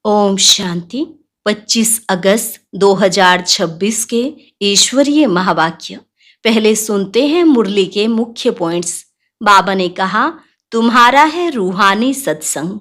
ओम शांति। 25 अगस्त 2026 के ईश्वरीय महावाक्य। पहले सुनते हैं मुरली के मुख्य पॉइंट्स। बाबा ने कहा, तुम्हारा है रूहानी सत्संग।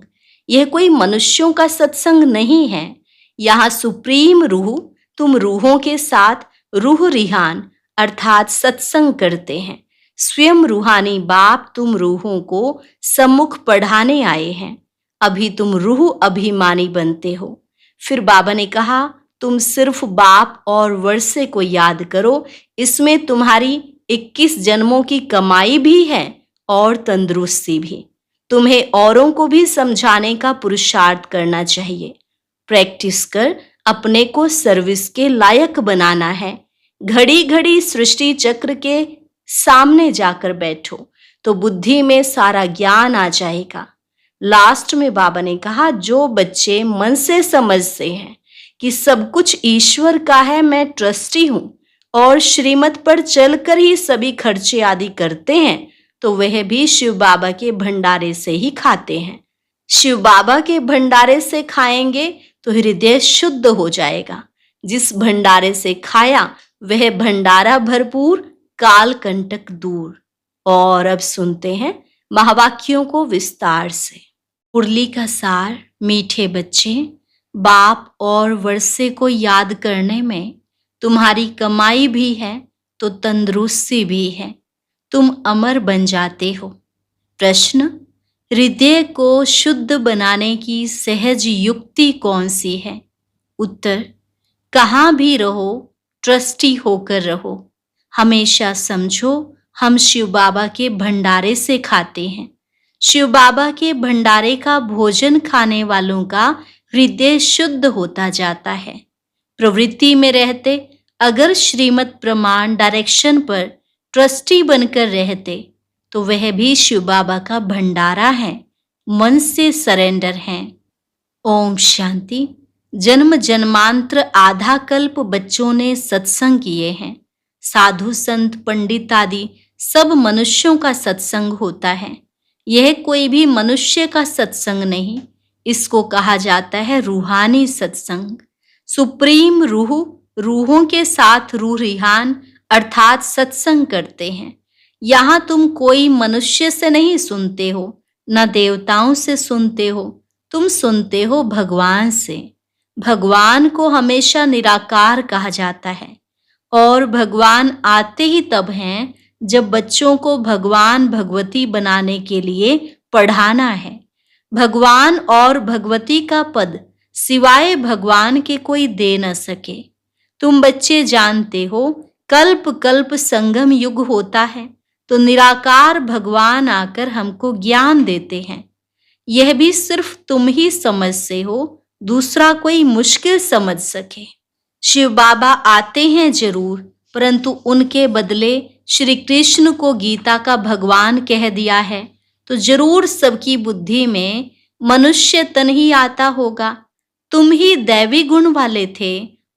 यह कोई मनुष्यों का सत्संग नहीं है। यहाँ सुप्रीम रूह, तुम रूहों के साथ रूह रिहान अर्थात सत्संग करते हैं। स्वयं रूहानी बाप तुम रूहों को सम्मुख पढ़ाने आए हैं। अभी तुम रूह अभिमानी बनते हो। फिर बाबा ने कहा, तुम सिर्फ बाप और वर्षे को याद करो। इसमें तुम्हारी 21 जन्मों की कमाई भी है और तंदुरुस्ती भी। तुम्हें औरों को भी समझाने का पुरुषार्थ करना चाहिए। प्रैक्टिस कर अपने को सर्विस के लायक बनाना है। घड़ी घड़ी सृष्टि चक्र के सामने जाकर बैठो तो बुद्धि में सारा ज्ञान आ जाएगा। लास्ट में बाबा ने कहा, जो बच्चे मन से समझते हैं कि सब कुछ ईश्वर का है, मैं ट्रस्टी हूं और श्रीमत पर चलकर ही सभी खर्चे आदि करते हैं, तो वह भी शिव बाबा के भंडारे से ही खाते हैं। शिव बाबा के भंडारे से खाएंगे तो हृदय शुद्ध हो जाएगा। जिस भंडारे से खाया वह भंडारा भरपूर, काल कंटक दूर। और अब सुनते हैं महावाक्यों को विस्तार से। मुरली का सार। मीठे बच्चे, बाप और वर्षे को याद करने में तुम्हारी कमाई भी है तो तंदुरुस्ती भी है। तुम अमर बन जाते हो। प्रश्न, हृदय को शुद्ध बनाने की सहज युक्ति कौन सी है? उत्तर, कहाँ भी रहो ट्रस्टी होकर रहो। हमेशा समझो हम शिव बाबा के भंडारे से खाते हैं। शिव बाबा के भंडारे का भोजन खाने वालों का हृदय शुद्ध होता जाता है। प्रवृत्ति में रहते अगर श्रीमत प्रमाण डायरेक्शन पर ट्रस्टी बनकर रहते तो वह भी शिव बाबा का भंडारा है। मन से सरेंडर हैं। ओम शांति। जन्म जन्मांतर आधा कल्प बच्चों ने सत्संग किए हैं। साधु संत पंडित आदि सब मनुष्यों का सत्संग होता है। यह कोई भी मनुष्य का सत्संग नहीं। इसको कहा जाता है रूहानी सत्संग। सुप्रीम रूह रूहों के साथ रूह रिहान अर्थात सत्संग करते हैं। यहाँ तुम कोई मनुष्य से नहीं सुनते हो, न देवताओं से सुनते हो, तुम सुनते हो भगवान से। भगवान को हमेशा निराकार कहा जाता है और भगवान आते ही तब हैं जब बच्चों को भगवान भगवती बनाने के लिए पढ़ाना है। भगवान और भगवती का पद सिवाय भगवान के कोई दे न सके। तुम बच्चे जानते हो कल्प कल्प संगम युग होता है तो निराकार भगवान आकर हमको ज्ञान देते हैं। यह भी सिर्फ तुम ही समझते हो, दूसरा कोई मुश्किल समझ सके। शिव बाबा आते हैं जरूर, परंतु उनके बदले श्री कृष्ण को गीता का भगवान कह दिया है तो जरूर सबकी बुद्धि में मनुष्य तन ही आता होगा। तुम ही दैवी गुण वाले थे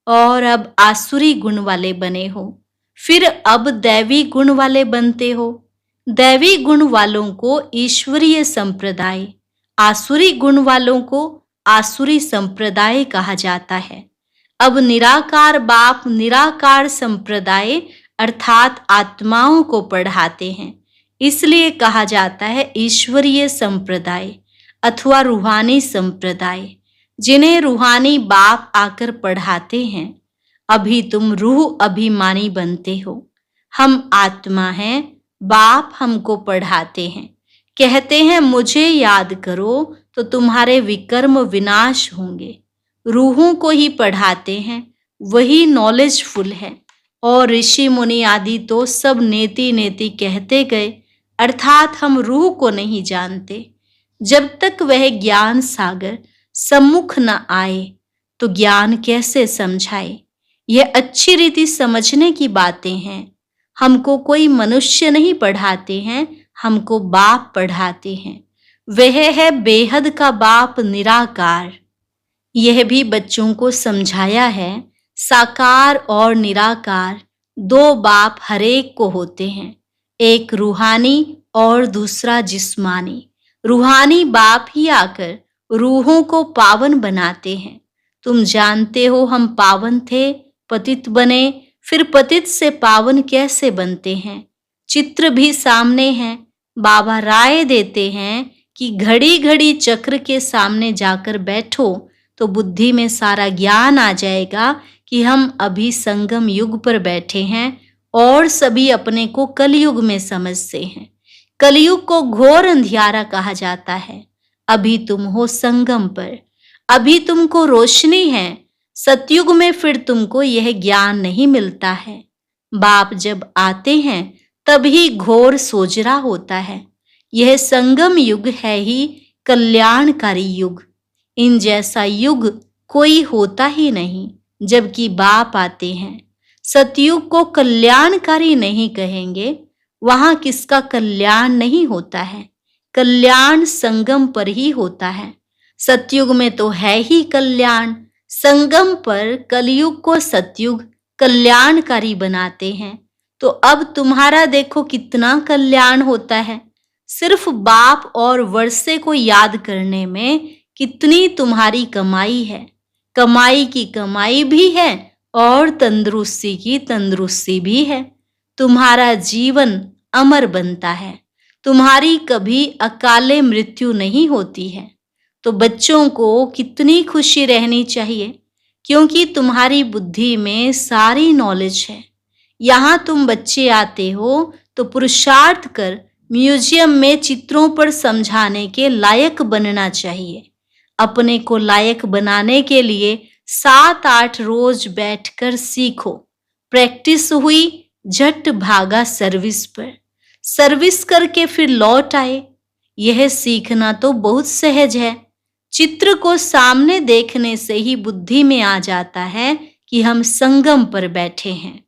और अब आसुरी गुण वाले बने हो, फिर अब दैवी गुण वाले बनते हो। दैवी गुण वालों को ईश्वरीय संप्रदाय, आसुरी गुण वालों को आसुरी संप्रदाय कहा जाता है। अब निराकार बाप निराकार संप्रदाय अर्थात आत्माओं को पढ़ाते हैं, इसलिए कहा जाता है ईश्वरीय संप्रदाय अथवा रूहानी संप्रदाय, जिन्हें रूहानी बाप आकर पढ़ाते हैं। अभी तुम रूह अभिमानी बनते हो। हम आत्मा हैं, बाप हमको पढ़ाते हैं, कहते हैं मुझे याद करो तो तुम्हारे विकर्म विनाश होंगे। रूहों को ही पढ़ाते हैं, वही नॉलेजफुल है। और ऋषि मुनि आदि तो सब नेति नेति कहते गए, अर्थात हम रूह को नहीं जानते। जब तक वह ज्ञान सागर सम्मुख न आए तो ज्ञान कैसे समझाए। यह अच्छी रीति समझने की बातें हैं। हमको कोई मनुष्य नहीं पढ़ाते हैं, हमको बाप पढ़ाते हैं। वह है बेहद का बाप निराकार। यह भी बच्चों को समझाया है, साकार और निराकार दो बाप हरेक को होते हैं, एक रूहानी और दूसरा जिस्मानी। रूहानी बाप ही आकर रूहों को पावन बनाते हैं। तुम जानते हो हम पावन थे, पतित बने, फिर पतित से पावन कैसे बनते हैं? चित्र भी सामने है। बाबा राय देते हैं कि घड़ी घड़ी चक्र के सामने जाकर बैठो तो बुद्धि में सारा ज्ञान आ जाएगा कि हम अभी संगम युग पर बैठे हैं और सभी अपने को कलयुग में समझते हैं। कलयुग को घोर अंधियारा कहा जाता है। अभी तुम हो संगम पर, अभी तुमको रोशनी है। सतयुग में फिर तुमको यह ज्ञान नहीं मिलता है। बाप जब आते हैं तभी घोर सोजरा होता है। यह संगम युग है ही कल्याणकारी युग। इन जैसा युग कोई होता ही नहीं। जबकि बाप आते हैं। सतयुग को कल्याणकारी नहीं कहेंगे, वहां किसका कल्याण नहीं होता है। कल्याण संगम पर ही होता है। सतयुग में तो है ही कल्याण। संगम पर कलयुग को सतयुग कल्याणकारी बनाते हैं। तो अब तुम्हारा देखो कितना कल्याण होता है। सिर्फ बाप और वर्षे को याद करने में कितनी तुम्हारी कमाई है। कमाई की कमाई भी है और तंदुरुस्ती की तंदुरुस्ती भी है। तुम्हारा जीवन अमर बनता है। तुम्हारी कभी अकाले मृत्यु नहीं होती है। तो बच्चों को कितनी खुशी रहनी चाहिए, क्योंकि तुम्हारी बुद्धि में सारी नॉलेज है। यहाँ तुम बच्चे आते हो तो पुरुषार्थ कर म्यूजियम में चित्रों पर समझाने के लायक बनना चाहिए। अपने को लायक बनाने के लिए 7-8 रोज बैठकर सीखो। प्रैक्टिस हुई, झट भागा सर्विस पर। सर्विस करके फिर लौट आए। यह सीखना तो बहुत सहज है। चित्र को सामने देखने से ही बुद्धि में आ जाता है कि हम संगम पर बैठे हैं।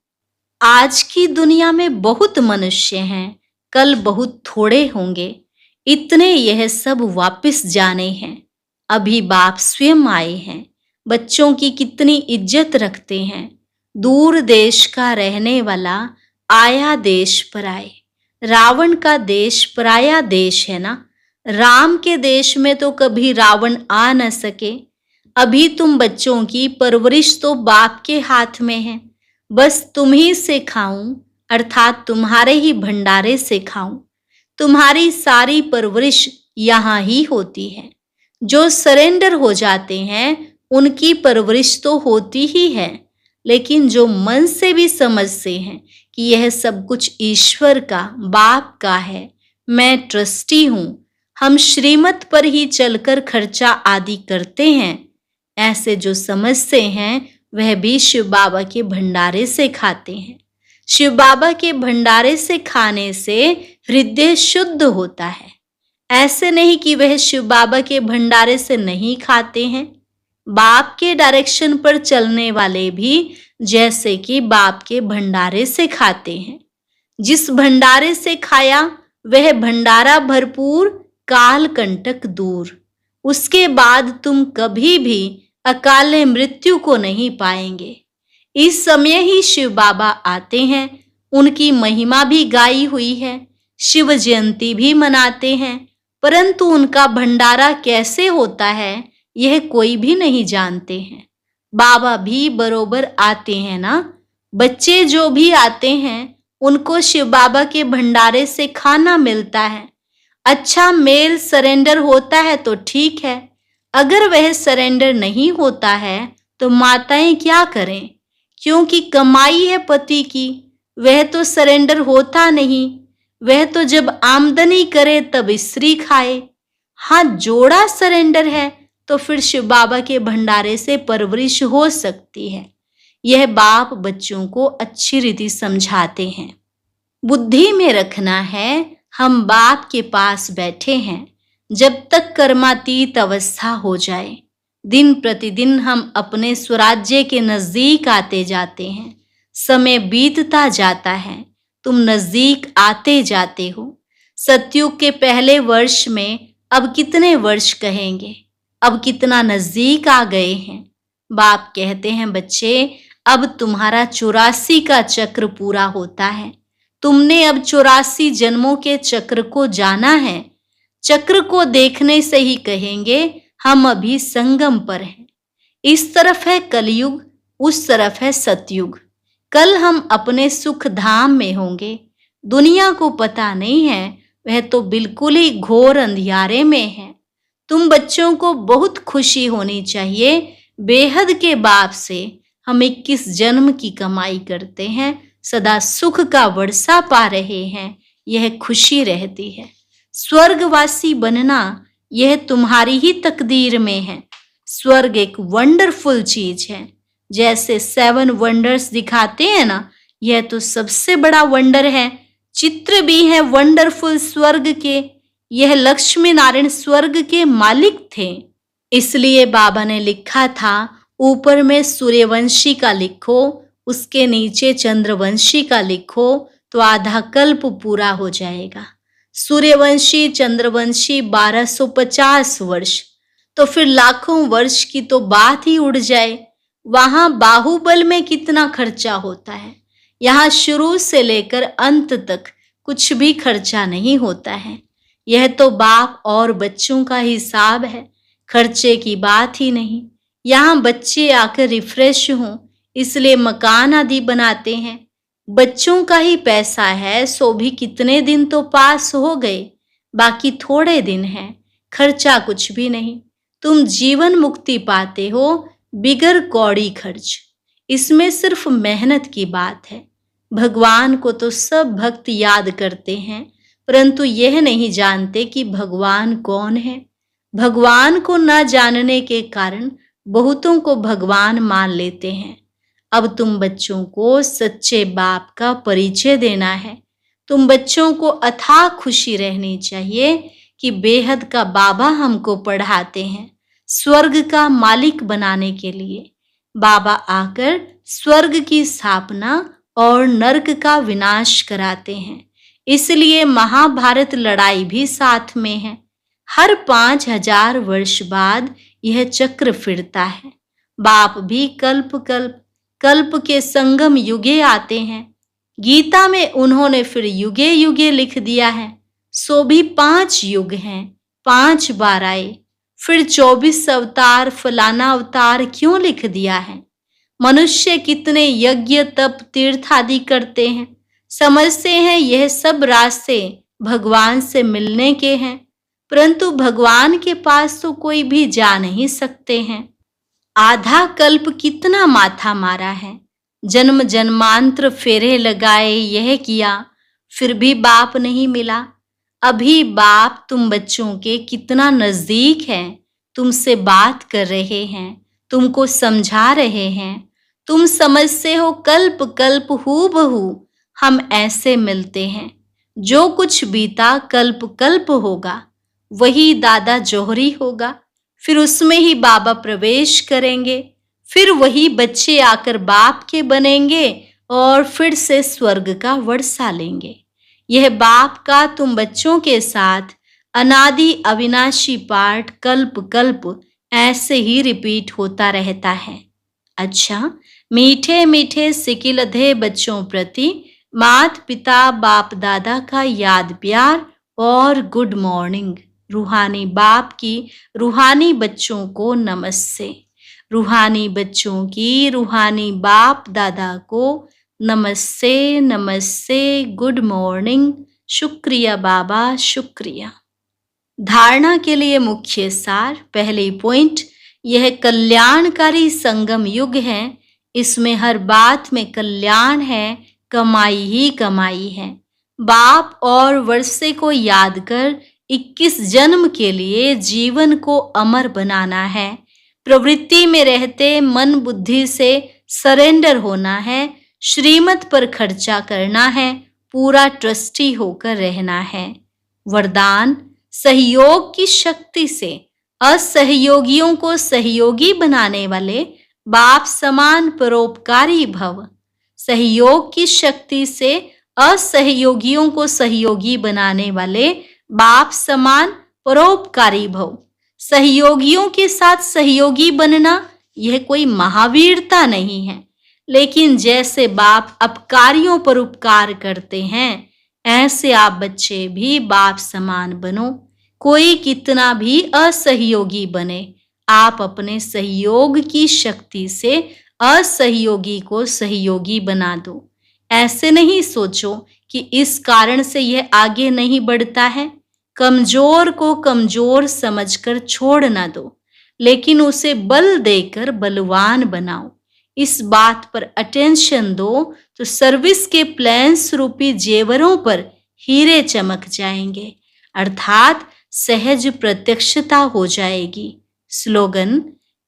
आज की दुनिया में बहुत मनुष्य हैं, कल बहुत थोड़े होंगे। इतने यह सब वापस जाने हैं। अभी बाप स्वयं आए हैं। बच्चों की कितनी इज्जत रखते हैं। दूर देश का रहने वाला आया देश पर आए। रावण का देश पराया देश है ना। राम के देश में तो कभी रावण आ न सके। अभी तुम बच्चों की परवरिश तो बाप के हाथ में है। बस तुम ही से खाऊं, अर्थात तुम्हारे ही भंडारे से खाऊं। तुम्हारी सारी परवरिश यहाँ ही होती है। जो सरेंडर हो जाते हैं उनकी परवरिश तो होती ही है, लेकिन जो मन से भी समझते हैं कि यह सब कुछ ईश्वर का, बाप का है, मैं ट्रस्टी हूं, हम श्रीमत पर ही चलकर खर्चा आदि करते हैं, ऐसे जो समझते हैं वह भी शिव बाबा के भंडारे से खाते हैं। शिव बाबा के भंडारे से खाने से हृदय शुद्ध होता है। ऐसे नहीं कि वह शिव बाबा के भंडारे से नहीं खाते हैं। बाप के डायरेक्शन पर चलने वाले भी जैसे कि बाप के भंडारे से खाते हैं। जिस भंडारे से खाया वह भंडारा भरपूर, काल कंटक दूर। उसके बाद तुम कभी भी अकाले मृत्यु को नहीं पाएंगे। इस समय ही शिव बाबा आते हैं। उनकी महिमा भी गाई हुई है, शिव जयंती भी मनाते हैं, परंतु उनका भंडारा कैसे होता है यह कोई भी नहीं जानते हैं। बाबा भी बरोबर आते हैं ना। बच्चे जो भी आते हैं उनको शिव बाबा के भंडारे से खाना मिलता है। अच्छा मेल सरेंडर होता है तो ठीक है, अगर वह सरेंडर नहीं होता है तो माताएं क्या करें, क्योंकि कमाई है पति की, वह तो सरेंडर होता नहीं। वह तो जब आमदनी करे तब स्त्री खाए। हाँ, जोड़ा सरेंडर है तो फिर शिव बाबा के भंडारे से परवरिश हो सकती है। यह बाप बच्चों को अच्छी रीति समझाते हैं। बुद्धि में रखना है हम बाप के पास बैठे हैं जब तक कर्मातीत अवस्था हो जाए। दिन प्रतिदिन हम अपने स्वराज्य के नजदीक आते जाते हैं। समय बीतता जाता है, तुम नजदीक आते जाते हो। सतयुग के पहले वर्ष में अब कितने वर्ष कहेंगे, अब कितना नजदीक आ गए हैं। बाप कहते हैं बच्चे, अब तुम्हारा 84 का चक्र पूरा होता है। तुमने अब 84 जन्मों के चक्र को जाना है। चक्र को देखने से ही कहेंगे हम अभी संगम पर हैं। इस तरफ है कलयुग, उस तरफ है सतयुग। कल हम अपने सुख धाम में होंगे। दुनिया को पता नहीं है, वह तो बिल्कुल ही घोर अंधियारे में है। तुम बच्चों को बहुत खुशी होनी चाहिए। बेहद के बाप से हम 21 जन्म की कमाई करते हैं, सदा सुख का वर्षा पा रहे हैं, यह खुशी रहती है। स्वर्गवासी बनना यह तुम्हारी ही तकदीर में है। स्वर्ग एक वंडरफुल चीज है। जैसे 7 वंडर्स दिखाते हैं ना, यह तो सबसे बड़ा वंडर है। चित्र भी है वंडरफुल स्वर्ग के। यह लक्ष्मी नारायण स्वर्ग के मालिक थे। इसलिए बाबा ने लिखा था, ऊपर में सूर्यवंशी का लिखो, उसके नीचे चंद्रवंशी का लिखो, तो आधा कल्प पूरा हो जाएगा। सूर्यवंशी चंद्रवंशी 1250 वर्ष, तो फिर लाखों वर्ष की तो बात ही उड़ जाए। वहां बाहुबल में कितना खर्चा होता है, यहाँ शुरू से लेकर अंत तक कुछ भी खर्चा नहीं होता है। यह तो बाप और बच्चों का हिसाब है, खर्चे की बात ही नहीं। यहाँ बच्चे आकर रिफ्रेश हों, इसलिए मकान आदि बनाते हैं। बच्चों का ही पैसा है, सो भी कितने दिन तो पास हो गए, बाकी थोड़े दिन हैं, खर्चा कुछ भी नहीं। तुम जीवन मुक्ति पाते हो बिगर कौड़ी खर्च। इसमें सिर्फ मेहनत की बात है। भगवान को तो सब भक्त याद करते हैं, परंतु यह नहीं जानते कि भगवान कौन है। भगवान को न जानने के कारण बहुतों को भगवान मान लेते हैं। अब तुम बच्चों को सच्चे बाप का परिचय देना है। तुम बच्चों को अथाह खुशी रहनी चाहिए कि बेहद का बाबा हमको पढ़ाते हैं स्वर्ग का मालिक बनाने के लिए। बाबा आकर स्वर्ग की स्थापना और नर्क का विनाश कराते हैं। इसलिए महाभारत लड़ाई भी साथ में है। हर 5000 वर्ष बाद यह चक्र फिरता है। बाप भी कल्प के संगम युगे आते हैं। गीता में उन्होंने फिर युगे युगे लिख दिया है, सो भी 5 युग हैं, 5 बार आए। फिर 24 अवतार फलाना अवतार क्यों लिख दिया है? मनुष्य कितने यज्ञ तप तीर्थ आदि करते हैं, समझते हैं यह सब रास्ते भगवान से मिलने के हैं, परंतु भगवान के पास तो कोई भी जा नहीं सकते हैं। आधा कल्प कितना माथा मारा है, जन्म जन्मांतर फेरे लगाए, यह किया, फिर भी बाप नहीं मिला। अभी बाप तुम बच्चों के कितना नजदीक है, तुमसे बात कर रहे हैं, तुमको समझा रहे हैं। तुम समझते हो कल्प कल्प हूबहू हम ऐसे मिलते हैं। जो कुछ बीता कल्प कल्प होगा वही दादा जौहरी होगा, फिर उसमें ही बाबा प्रवेश करेंगे, फिर वही बच्चे आकर बाप के बनेंगे और फिर से स्वर्ग का वर्षा लेंगे। यह बाप का तुम बच्चों के साथ अनादि अविनाशी पाठ कल्प कल्प ऐसे ही रिपीट होता रहता है। अच्छा, मीठे मीठे सिकिलधे बच्चों प्रति मात पिता बाप दादा का याद प्यार और गुड मॉर्निंग। रूहानी बाप की रूहानी बच्चों को नमस्ते। रूहानी बच्चों की रूहानी बाप दादा को नमस्ते नमस्ते, गुड मॉर्निंग, शुक्रिया बाबा, शुक्रिया। धारणा के लिए मुख्य सार। पहले पॉइंट, यह कल्याणकारी संगम युग है। इसमें हर बात में कल्याण है, कमाई ही कमाई है। बाप और वर्षे को याद कर 21 जन्म के लिए जीवन को अमर बनाना है। प्रवृत्ति में रहते मन बुद्धि से सरेंडर होना है। श्रीमत पर खर्चा करना है, पूरा ट्रस्टी होकर रहना है। वरदान, सहयोग की शक्ति से असहयोगियों को सहयोगी बनाने वाले बाप समान परोपकारी भव। सहयोग की शक्ति से असहयोगियों को सहयोगी बनाने वाले बाप समान परोपकारी भव। सहयोगियों के साथ सहयोगी बनना यह कोई महावीरता नहीं है, लेकिन जैसे बाप अपकारियों पर उपकार करते हैं, ऐसे आप बच्चे भी बाप समान बनो। कोई कितना भी असहयोगी बने, आप अपने सहयोग की शक्ति से असहयोगी को सहयोगी बना दो। ऐसे नहीं सोचो कि इस कारण से यह आगे नहीं बढ़ता है। कमजोर को कमजोर समझकर छोड़ ना दो, लेकिन उसे बल देकर बलवान बनाओ। इस बात पर अटेंशन दो तो सर्विस के प्लान्स रूपी जेवरों पर हीरे चमक जाएंगे, अर्थात सहज प्रत्यक्षता हो जाएगी। स्लोगन: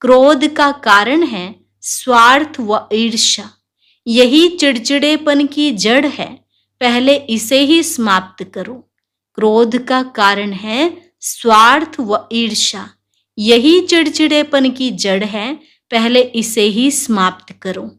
क्रोध का कारण है स्वार्थ व ईर्ष्या। यही चिड़चिड़ेपन की जड़ है, पहले इसे ही समाप्त करो। क्रोध का कारण है स्वार्थ व ईर्ष्या। यही चिड़चिड़ेपन की जड़ है, पहले इसे ही समाप्त करो।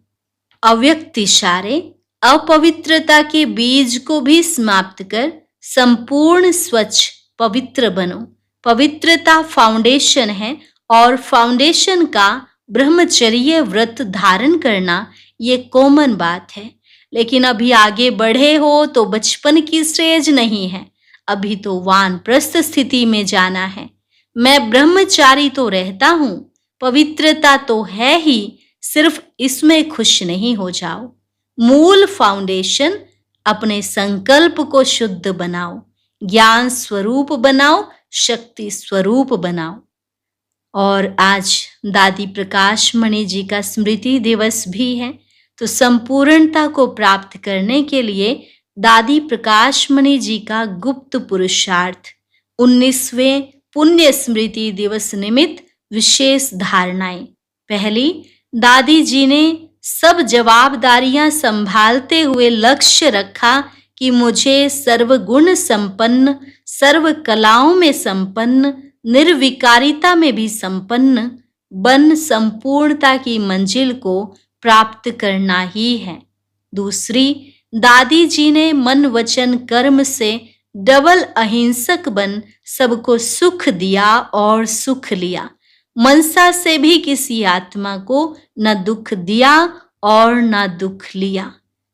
अव्यक्त इशारे: अपवित्रता के बीज को भी समाप्त कर संपूर्ण स्वच्छ पवित्र बनो। पवित्रता फाउंडेशन है और फाउंडेशन का ब्रह्मचर्य व्रत धारण करना ये कॉमन बात है। लेकिन अभी आगे बढ़े हो तो बचपन की स्टेज नहीं है, अभी तो वानप्रस्थ स्थिति में जाना है। मैं ब्रह्मचारी तो रहता हूं, पवित्रता तो है ही, सिर्फ इसमें खुश नहीं हो जाओ। मूल फाउंडेशन: अपने संकल्प को शुद्ध बनाओ, ज्ञान स्वरूप बनाओ, शक्ति स्वरूप बनाओ। और आज दादी प्रकाश मणि जी का स्मृति दिवस भी है, तो संपूर्णता को प्राप्त करने के लिए दादी प्रकाश मणि जी का गुप्त पुरुषार्थ 19वें पुण्य स्मृति दिवस निमित्त विशेष धारणाएं। पहली, दादी जी ने सब जवाबदारियां संभालते हुए लक्ष्य रखा कि मुझे सर्वगुण संपन्न, सर्व कलाओं में संपन्न, निर्विकारिता में भी संपन्न बन संपूर्णता की मंजिल को प्राप्त करना ही है। दूसरी, दादी जी ने मन वचन कर्म से डबल अहिंसक बन सबको सुख दिया और सुख लिया। मनसा से भी किसी आत्मा को न दुख दिया और न दुख लिया।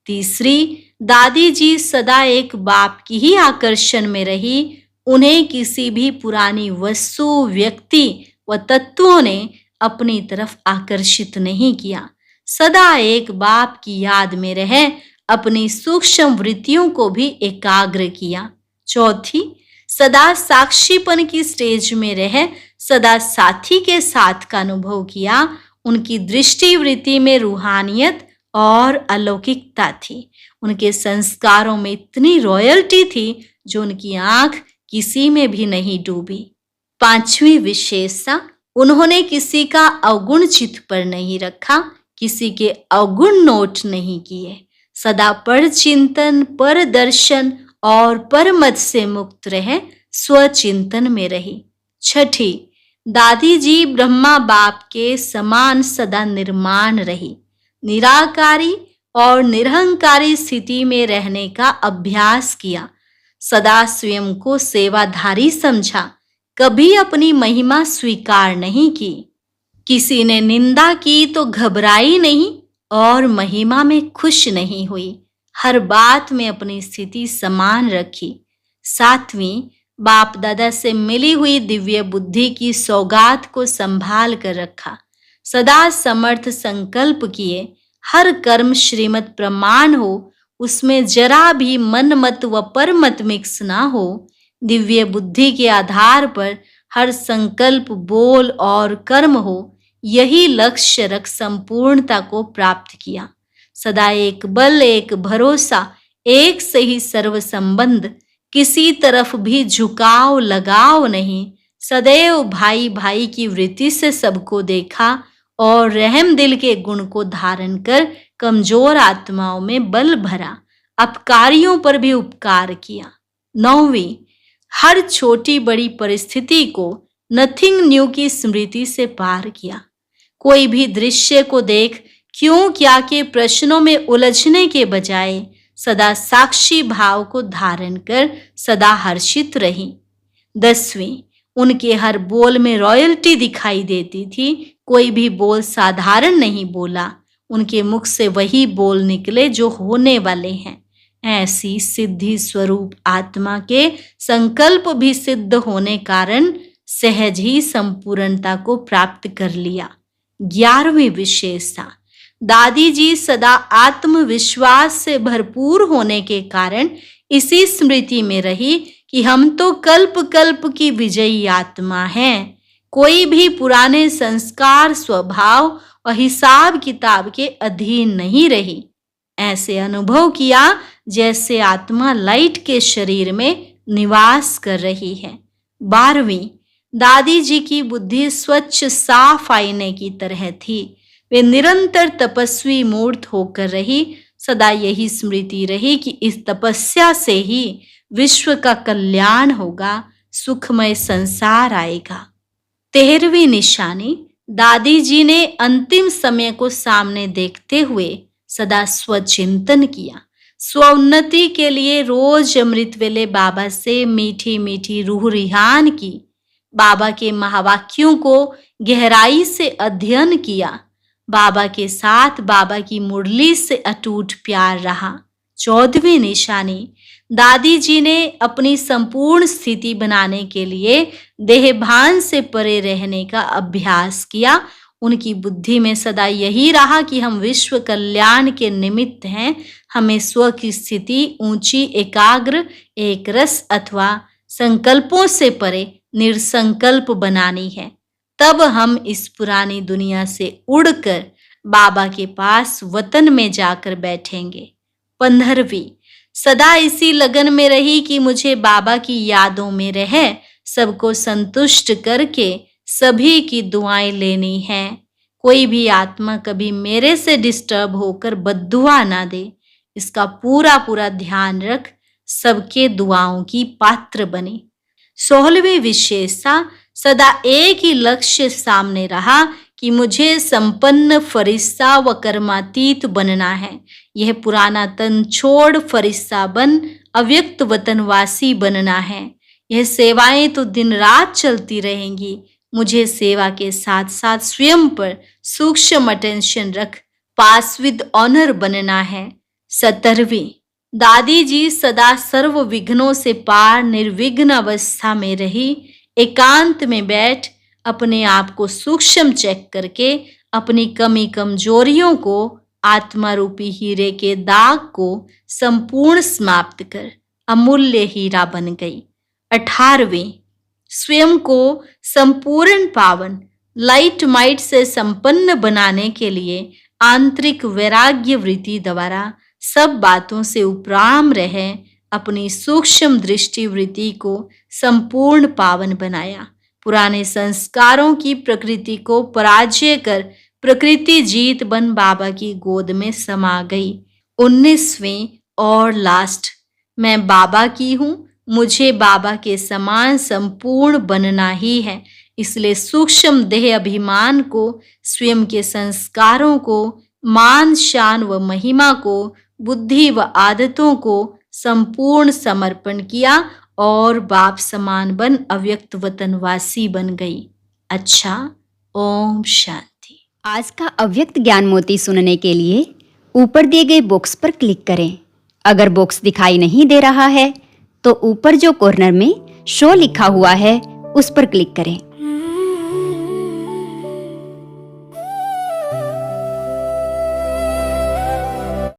तीसरी, दादी जी सदा एक बाप की ही आकर्षण में रही। उन्हें किसी भी पुरानी वस्तु, व्यक्ति व तत्वों ने अपनी तरफ आकर्षित नहीं किया। सदा एक बाप की याद में रह अपनी सूक्ष्म वृत्तियों को भी एकाग्र किया। चौथी, सदा साक्षीपन की स्टेज में रह सदा साथी के साथ का अनुभव किया। उनकी दृष्टि वृत्ति में रूहानियत और अलौकिकता थी। उनके संस्कारों में इतनी रॉयल्टी थी जो उनकी आंख किसी में भी नहीं डूबी। पांचवी विशेषता, उन्होंने किसी का अवगुण चित्त पर नहीं रखा, किसी के अवगुण नोट नहीं किए। सदा पर चिंतन, पर दर्शन और परमत से मुक्त रहे स्वचिंतन में रही। छठी, दादी जी ब्रह्मा बाप के समान सदा निर्माण रही। निराकारी और निरहंकारी स्थिति में रहने का अभ्यास किया। सदा स्वयं को सेवाधारी समझा, कभी अपनी महिमा स्वीकार नहीं की। किसी ने निंदा की तो घबराई नहीं और महिमा में खुश नहीं हुई। हर बात में अपनी स्थिति समान रखी। सातवीं, बाप दादा से मिली हुई दिव्य बुद्धि की सौगात को संभाल कर रखा। सदा समर्थ संकल्प किए, हर कर्म श्रीमत प्रमाण हो, उसमें जरा भी मन मत व परमत मिक्स ना हो। दिव्य बुद्धि के आधार पर हर संकल्प, बोल और कर्म हो, यही लक्ष्य रख संपूर्णता को प्राप्त किया। सदा एक बल, एक भरोसा, एक से ही सर्व संबंध, किसी तरफ भी झुकाव लगाव नहीं। सदैव भाई भाई की वृत्ति से सबको देखा और रहम दिल के गुण को धारण कर कमजोर आत्माओं में बल भरा, अपकारियों पर भी उपकार किया। नौवीं, हर छोटी बड़ी परिस्थिति को नथिंग न्यू की स्मृति से पार किया। कोई भी दृश्य को देख क्यों क्या के प्रश्नों में उलझने के बजाय सदा साक्षी भाव को धारण कर सदा हर्षित रही। 10वीं, उनके हर बोल में रॉयल्टी दिखाई देती थी। कोई भी बोल साधारण नहीं बोला। उनके मुख से वही बोल निकले जो होने वाले हैं। ऐसी सिद्धि स्वरूप आत्मा के संकल्प भी सिद्ध होने कारण सहज ही संपूर्णता को प्राप्त कर लिया। 11वीं विशेषता, दादी जी सदा आत्मविश्वास से भरपूर होने के कारण इसी स्मृति में रही कि हम तो कल्प कल्प की विजयी आत्मा हैं। कोई भी पुराने संस्कार, स्वभाव और हिसाब किताब के अधीन नहीं रही। ऐसे अनुभव किया जैसे आत्मा लाइट के शरीर में निवास कर रही है। 12वीं, दादी जी की बुद्धि स्वच्छ साफ आईने की तरह थी। वे निरंतर तपस्वी मूर्त होकर रही। सदा यही स्मृति रही कि इस तपस्या से ही विश्व का कल्याण होगा, सुखमय संसार आएगा। 13वीं निशानी, दादी जी ने अंतिम समय को सामने देखते हुए सदा स्वचिंतन किया। स्वोन्नति के लिए रोज अमृत वेले बाबा से मीठी मीठी रूह रिहान की। बाबा के महावाक्यों को गहराई से अध्ययन किया। बाबा के साथ बाबा की मुरली से अटूट प्यार रहा। 14वीं निशानी, दादी जी ने अपनी संपूर्ण स्थिति बनाने के लिए देहभान से परे रहने का अभ्यास किया। उनकी बुद्धि में सदा यही रहा कि हम विश्व कल्याण के निमित्त हैं। हमें स्व की स्थिति ऊंची, एकाग्र, एक रस अथवा संकल्पों से परे निर्संकल्प बनानी है। तब हम इस पुरानी दुनिया से उड़कर बाबा के पास वतन में जाकर बैठेंगे। 15वीं, सदा इसी लगन में रही कि मुझे बाबा की यादों में रह सबको संतुष्ट करके सभी की दुआएं लेनी है। कोई भी आत्मा कभी मेरे से डिस्टर्ब होकर बद्दुआ ना दे, इसका पूरा पूरा ध्यान रख सबके दुआओं की पात्र बने। 16वीं विशेषता, सदा एक ही लक्ष्य सामने रहा कि मुझे संपन्न फरिश्ता व कर्मातीत बनना है। यह पुराना तन छोड़ फरिश्ता बन अव्यक्त वतनवासी बनना है। यह सेवाएं तो दिन रात चलती रहेंगी। मुझे सेवा के साथ साथ स्वयं पर सूक्ष्म अटेंशन रख पास विद ऑनर बनना है। 17वीं, दादी जी सदा सर्व विघ्नों से पार निर्विघ्न अवस्था में रही। एकांत में बैठ अपने आप को सूक्ष्म चेक करके अपनी कमी कमजोरियों को, आत्मा रूपी हीरे के दाग को संपूर्ण समाप्त कर अमूल्य हीरा बन गई। 18वीं, स्वयं को संपूर्ण पावन लाइट माइट से संपन्न बनाने के लिए आंतरिक वैराग्य वृत्ति द्वारा सब बातों से उपराम रहे अपनी सूक्ष्म दृष्टि वृत्ति को संपूर्ण पावन बनाया। पुराने संस्कारों की प्रकृति को पराजय कर प्रकृति जीत बन बाबा की गोद में समा गई। 19वीं और लास्ट, मैं बाबा की हूँ, मुझे बाबा के समान संपूर्ण बनना ही है। इसलिए सूक्ष्म देह अभिमान को, स्वयं के संस्कारों को, मान शान व महिमा को, बुद्धि व आदतों को संपूर्ण समर्पण किया और बाप समान बन अव्यक्त वतनवासी बन गई। अच्छा, ओम शांति। आज का अव्यक्त ज्ञान मोती सुनने के लिए ऊपर दिए गए बॉक्स पर क्लिक करें। अगर बॉक्स दिखाई नहीं दे रहा है तो ऊपर जो कॉर्नर में शो लिखा हुआ है उस पर क्लिक करें।